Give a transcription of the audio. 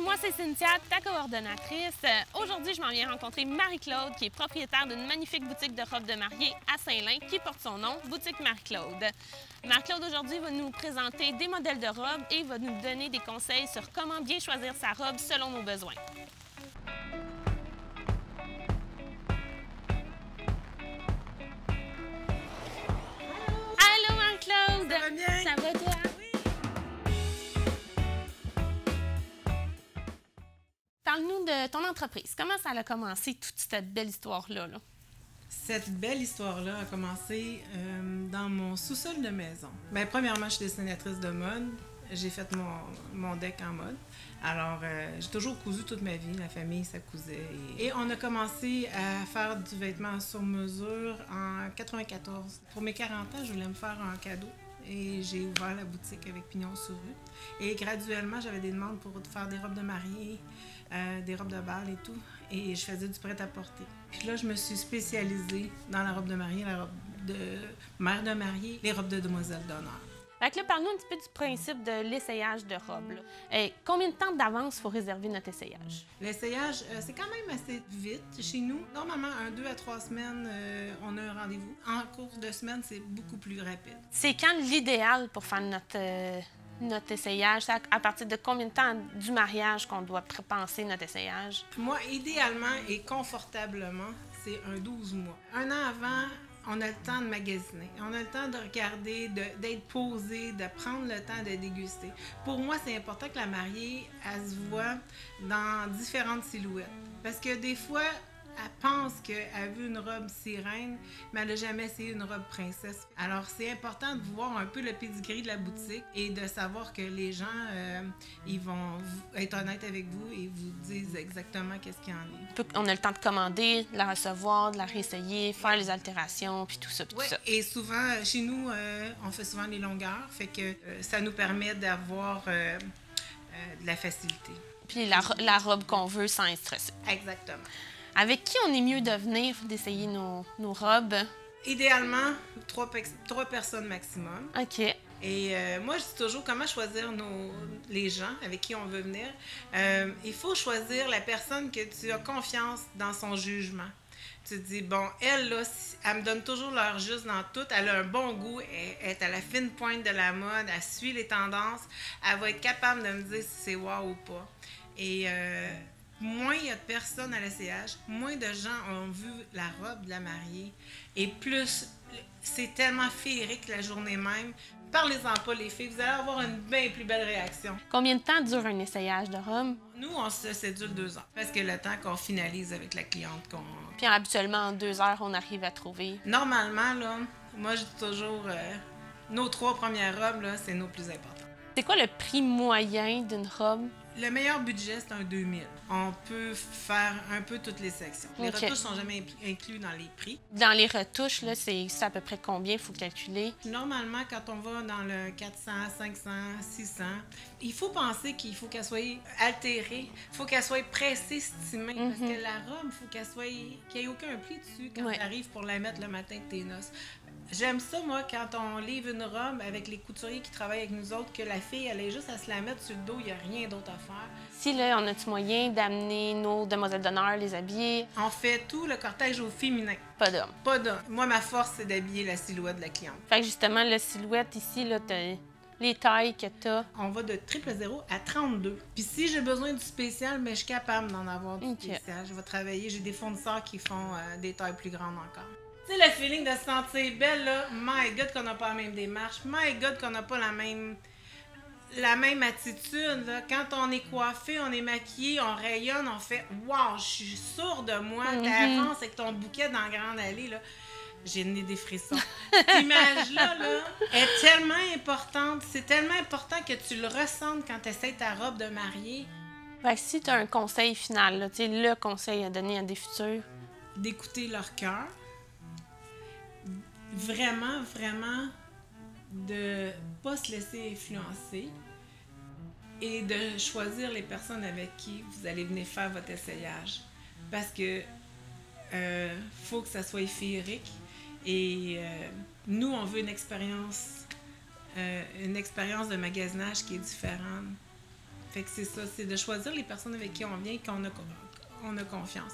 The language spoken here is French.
moi c'est Cynthia, ta coordonnatrice. Aujourd'hui, je m'en viens rencontrer Marie-Claude, qui est propriétaire d'une magnifique boutique de robes de mariée à Saint-Lin, qui porte son nom, Boutique Marie-Claude. Marie-Claude, aujourd'hui, va nous présenter des modèles de robes et va nous donner des conseils sur comment bien choisir sa robe selon nos besoins. Allô Marie-Claude! Ça va bien? Ça va toi? Parle-nous de ton entreprise. Comment ça a commencé, toute cette belle histoire-là? Là? Cette belle histoire-là a commencé dans mon sous-sol de maison. Bien, premièrement, je suis dessinatrice de mode. J'ai fait mon deck en mode. Alors, j'ai toujours cousu toute ma vie. La famille, ça cousait. Et on a commencé à faire du vêtement sur mesure en 94. Pour mes 40 ans, je voulais me faire un cadeau. Et j'ai ouvert la boutique avec pignon sur rue. Et graduellement, j'avais des demandes pour faire des robes de mariée, des robes de bal et tout. Et je faisais du prêt-à-porter. Puis là, je me suis spécialisée dans la robe de mariée, la robe de mère de mariée, les robes de demoiselle d'honneur. Fait que là, parle-nous un petit peu du principe de l'essayage de robe. Combien de temps d'avance il faut réserver notre essayage? L'essayage, c'est quand même assez vite chez nous. Normalement, 2 à 3 semaines, on a un rendez-vous. En cours de semaine, c'est beaucoup plus rapide. C'est quand l'idéal pour faire notre essayage? C'est à partir de combien de temps du mariage qu'on doit penser notre essayage? Moi, idéalement et confortablement, c'est un 12 mois. Un an avant, on a le temps de magasiner. On a le temps de regarder, d'être posé, de prendre le temps de déguster. Pour moi, c'est important que la mariée, elle se voit dans différentes silhouettes. Parce que des fois, elle pense qu'elle veut une robe sirène, mais elle n'a jamais essayé une robe princesse. Alors, c'est important de voir un peu le pedigree de la boutique et de savoir que les gens, ils vont être honnêtes avec vous et vous disent exactement qu'est-ce qu'il y en a. On a le temps de commander, de la recevoir, de la réessayer, faire les altérations, puis tout ça, puis tout ça. Et souvent, chez nous, on fait souvent les longueurs, fait que ça nous permet d'avoir de la facilité. Puis la robe qu'on veut sans être stressé. Exactement. Avec qui on est mieux de venir d'essayer nos robes? Idéalement, 3 personnes maximum. OK. Et moi, je dis toujours comment choisir les gens avec qui on veut venir. Il faut choisir la personne que tu as confiance dans son jugement. Tu te dis, bon, elle, là, elle me donne toujours l'heure juste dans tout. Elle a un bon goût, elle est à la fine pointe de la mode, elle suit les tendances. Elle va être capable de me dire si c'est wow ou pas. Et moins il y a de personnes à l'essayage, moins de gens ont vu la robe de la mariée. Et plus, c'est tellement féerique la journée même. Parlez-en pas, les filles, vous allez avoir une bien plus belle réaction. Combien de temps dure un essayage de robe? Nous, on se sédule 2 heures. Parce que le temps qu'on finalise avec la cliente qu'on... Puis habituellement, en 2 heures, on arrive à trouver. Normalement, là, moi, je dis toujours, nos 3 premières robes, là, c'est nos plus importantes. C'est quoi le prix moyen d'une robe? Le meilleur budget, c'est un 2000. On peut faire un peu toutes les sections. Les retouches ne sont jamais inclus dans les prix. Dans les retouches, là, c'est à peu près combien il faut calculer? Normalement, quand on va dans le 400, 500, 600, il faut penser qu'il faut qu'elle soit altérée, il faut qu'elle soit pressée, stimée. Parce que la robe, il faut qu'il n'y ait aucun pli dessus quand tu arrives pour la mettre le matin de tes noces. J'aime ça, moi, quand on livre une robe avec les couturiers qui travaillent avec nous autres, que la fille, elle ait juste à se la mettre sur le dos, il n'y a rien d'autre à faire. Si, là, on a-tu moyen d'amener nos demoiselles d'honneur, les habiller? On fait tout le cortège au féminin. Pas d'hommes. Pas d'hommes. Moi, ma force, c'est d'habiller la silhouette de la cliente. Fait que justement, la silhouette ici, là, t'as les tailles que t'as. On va de 000 à 32. Puis si j'ai besoin du spécial, mais je suis capable d'en avoir du spécial. Je vais travailler. J'ai des fournisseurs qui font des tailles plus grandes encore. Tu sais, le feeling de se sentir belle, là, my God, qu'on n'a pas la même démarche, my God, qu'on n'a pas la même attitude. Là. Quand on est coiffé, on est maquillé, on rayonne, on fait « Wow, je suis sûre de moi, t'avances avec ton bouquet dans la grande allée. » là. J'ai le nez des frissons. Cette image-là là, est tellement importante. C'est tellement important que tu le ressentes quand tu essaies ta robe de mariée. Fait que si tu as un conseil final, là, le conseil à donner à des futurs? D'écouter leur cœur. Vraiment, vraiment, de pas se laisser influencer et de choisir les personnes avec qui vous allez venir faire votre essayage. Parce que faut que ça soit féerique et nous, on veut une expérience de magasinage qui est différente Fait que c'est ça, c'est de choisir les personnes avec qui on vient et qu'on a confiance.